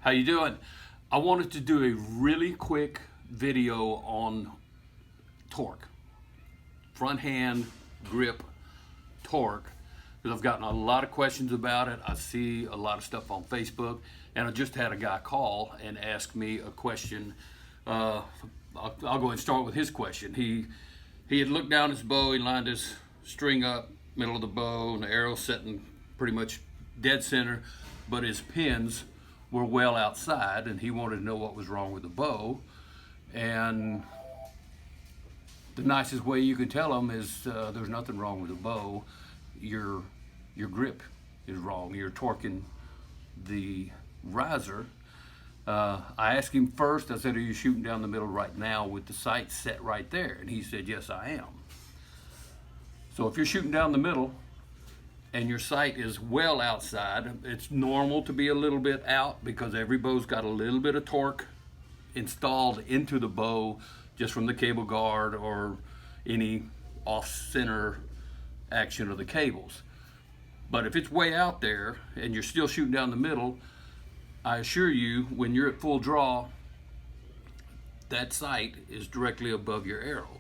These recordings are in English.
How you doing? I wanted to do a really quick video on torque, front hand grip torque, because I've gotten a lot of questions about it. I see a lot of stuff on Facebook, and I just had a guy call and ask me a question. I'll go ahead and start with his question. He had looked down his bow, he lined his string up, middle of the bow, and the arrow setting pretty much dead center, but his pins were well outside, and he wanted to know what was wrong with the bow. And the nicest way you can tell him is there's nothing wrong with the bow. Your grip is wrong. You're torquing the riser. I asked him first, I said, are you shooting down the middle right now with the sight set right there? And he said, yes, I am. So if you're shooting down the middle and your sight is well outside, it's normal to be a little bit out because every bow's got a little bit of torque installed into the bow just from the cable guard or any off-center action of the cables. But if it's way out there and you're still shooting down the middle, I assure you, when you're at full draw, that sight is directly above your arrow.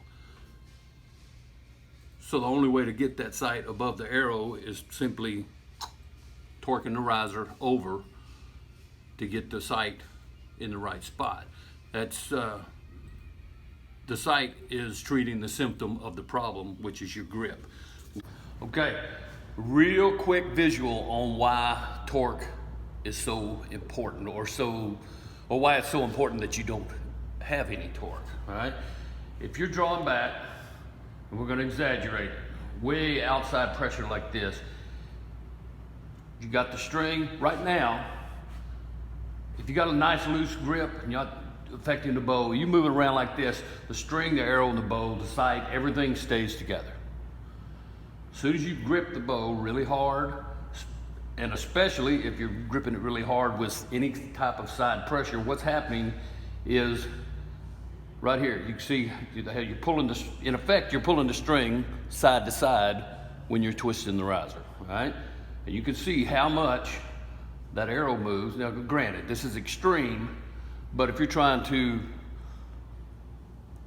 So the only way to get that sight above the arrow is simply torquing the riser over to get the sight in the right spot. That's the sight is treating the symptom of the problem, which is your grip. Okay, real quick visual on why torque is so important, or why it's so important that you don't have any torque. All right, if you're drawing back, and we're going to exaggerate, way outside pressure like this, you got the string right now. If you got a nice loose grip and you're not affecting the bow, you move it around like this, the string, the arrow, and the bow, the sight, everything stays together. As soon as you grip the bow really hard, and especially if you're gripping it really hard with any type of side pressure, what's happening is right here, you can see how you're pulling the, in effect, you're pulling the string side to side when you're twisting the riser, right? And you can see how much that arrow moves. Now, granted, this is extreme, but if you're trying to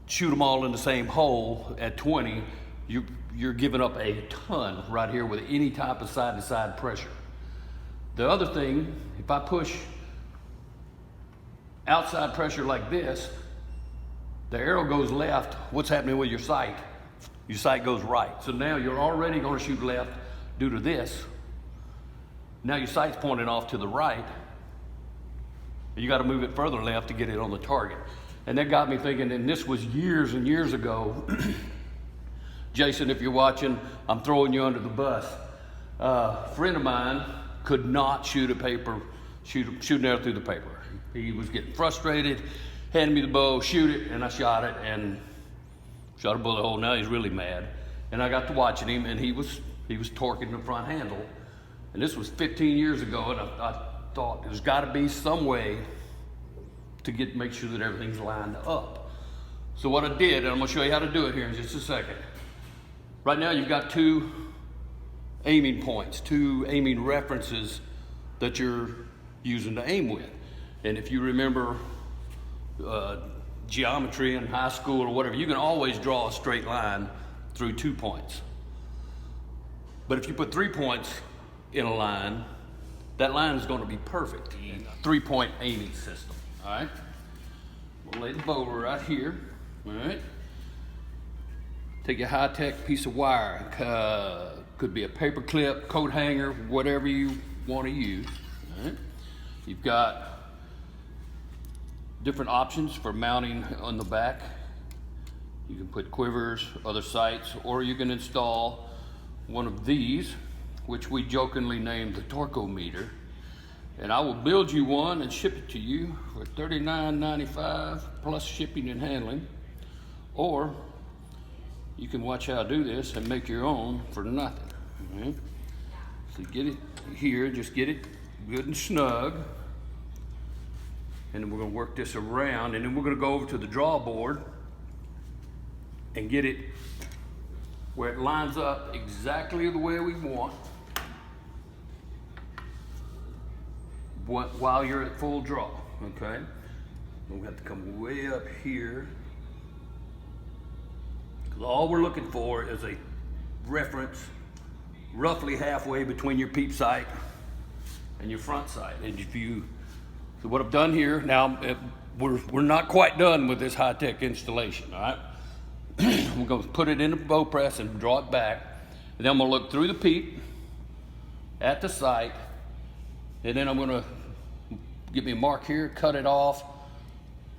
shoot them all in the same hole at 20, you're giving up a ton right here with any type of side to side pressure. The other thing, if I push outside pressure like this, the arrow goes left. What's happening with your sight? Your sight goes right. So now you're already going to shoot left due to this. Now your sight's pointing off to the right. And you got to move it further left to get it on the target. And that got me thinking, and this was years and years ago. Jason, if you're watching, I'm throwing you under the bus. A friend of mine could not shoot an arrow through the paper. He was getting frustrated, handed me the bow, shoot it, and I shot it and shot a bullet hole. Now he's really mad. And I got to watching him, and he was torquing the front handle. And this was 15 years ago, and I thought there's got to be some way to make sure that everything's lined up. So what I did, and I'm going to show you how to do it here in just a second. Right now you've got two aiming points, two aiming references that you're using to aim with. And if you remember geometry in high school or whatever, you can always draw a straight line through 2 points. But if you put 3 points in a line, that line is going to be perfect. 3-point aiming system. All right, we'll lay the bow right here. All right, take a high-tech piece of wire, could be a paper clip, coat hanger, whatever you want to use. All right, you've got different options for mounting on the back. You can put quivers, other sights, or you can install one of these, which we jokingly named the Torkometer. And I will build you one and ship it to you for $39.95 plus shipping and handling. Or you can watch how I do this and make your own for nothing. Right? So get it here, just get it good and snug. And then we're going to work this around, and then we're going to go over to the draw board and get it where it lines up exactly the way we want. while you're at full draw, okay? We have to come way up here. Because all we're looking for is a reference roughly halfway between your peep sight and your front sight. And so what I've done here, now we're not quite done with this high-tech installation, all right? I'm gonna put it in the bow press and draw it back. And then I'm gonna look through the peep at the sight, and then I'm gonna give me a mark here, cut it off,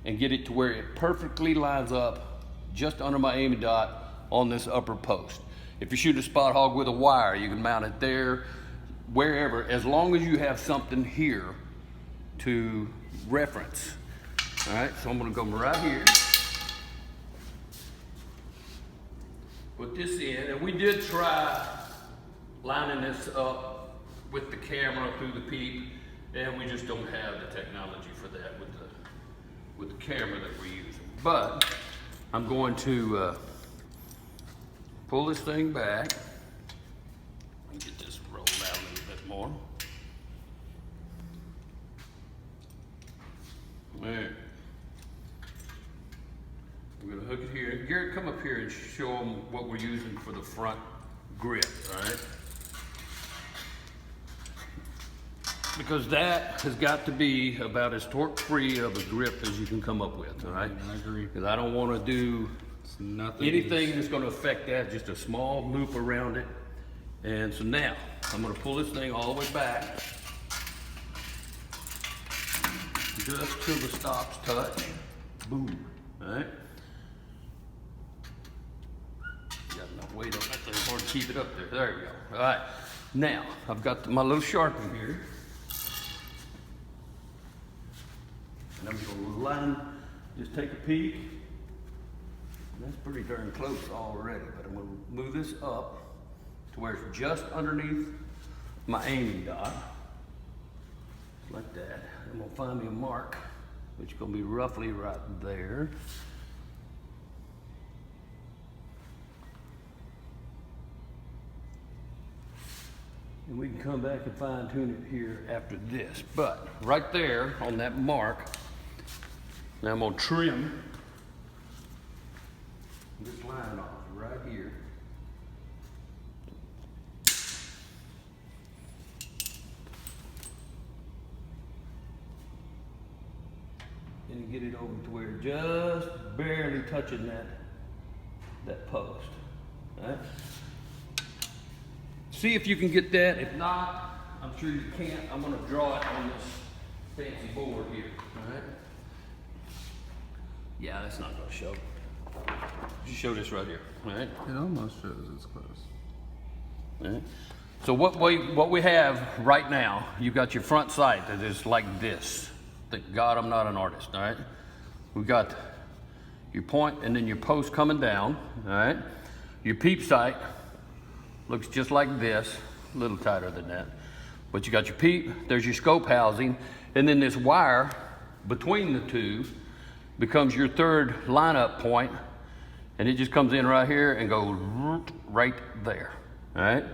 and get it to where it perfectly lines up just under my aiming dot on this upper post. If you shoot a spot hog with a wire, you can mount it there, wherever, as long as you have something here to reference. All right, so I'm gonna go right here, put this in, and we did try lining this up with the camera through the peep, and we just don't have the technology for that with the camera that we're using. But I'm going to pull this thing back and get this rolled out a little bit more. There. We're gonna hook it here. Garrett, come up here and show them what we're using for the front grip, all right? Because that has got to be about as torque-free of a grip as you can come up with, all right? I agree. Because I don't want to do anything that's going to affect that, just a small loop around it. And so now, I'm going to pull this thing all the way back, just till the stops touch. Boom, all right? Got enough weight on that thing for to keep it up there. There we go. All right. Now, I've got my little Sharpie here. And I'm going to line, just take a peek. That's pretty darn close already, but I'm going to move this up to where it's just underneath my aiming dot. Like that. I'm going to find me a mark, which is going to be roughly right there. And we can come back and fine tune it here after this. But right there on that mark, now I'm gonna trim this line off right here. And get it over to where it's just barely touching that post. All right? See if you can get that. If not, I'm sure you can't. I'm gonna draw it on this fancy board here, all right? Yeah, that's not gonna show. Just show this right here, all right? It almost shows it's close. All right. So what we have right now, you've got your front sight that is like this. Thank God I'm not an artist, all right? We've got your point and then your post coming down, all right? Your peep sight looks just like this, a little tighter than that. But you got your peep, there's your scope housing, and then this wire between the two becomes your third lineup point, and it just comes in right here and goes right there, all right?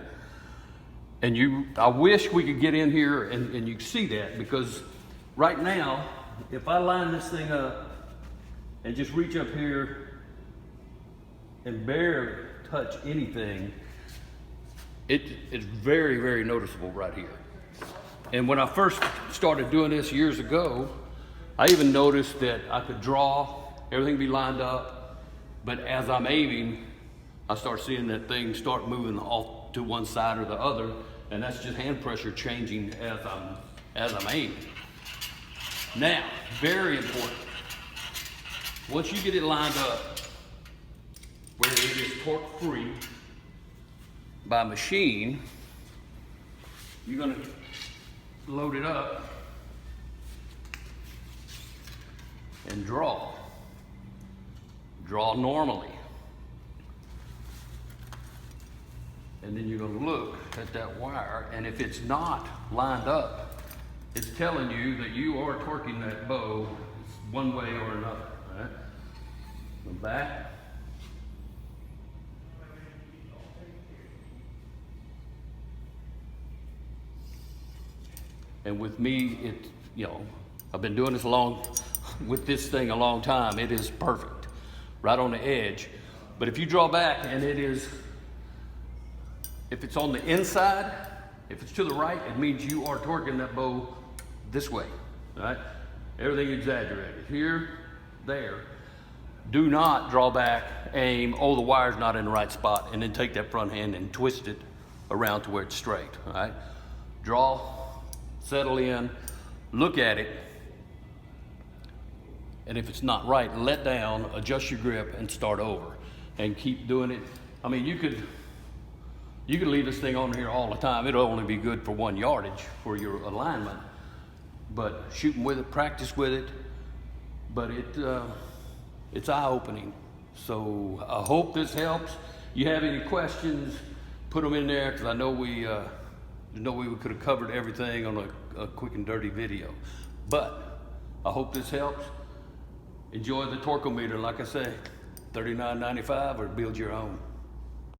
And I wish we could get in here and you can see that, because right now, if I line this thing up and just reach up here and barely touch anything, it's very, very noticeable right here. And when I first started doing this years ago, I even noticed that I could draw, everything be lined up, but as I'm aiming, I start seeing that thing start moving off to one side or the other, and that's just hand pressure changing as I'm aiming. Now, very important, once you get it lined up where it is torque free by machine, you're gonna load it up and draw. Draw normally. And then you're gonna look at that wire, and if it's not lined up, it's telling you that you are torquing that bow one way or another, right? Go back. And with me, I've been doing this with this thing a long time. It is perfect, right on the edge. But if you draw back and if it's on the inside, if it's to the right, it means you are torquing that bow this way, right? Everything exaggerated. Here, there. Do not draw back, aim, oh, the wire's not in the right spot, and then take that front hand and twist it around to where it's straight, all right? Draw, settle in, look at it, and if it's not right, let down, adjust your grip, and start over, and keep doing it. I mean, you could leave this thing on here all the time. It'll only be good for 1 yardage for your alignment, but shooting with it, practice with it, but it's eye-opening. So I hope this helps. You have any questions, put them in there, because I know we could have covered everything on a quick and dirty video. But I hope this helps. Enjoy the torqueometer, like I say, $39.95 or build your own.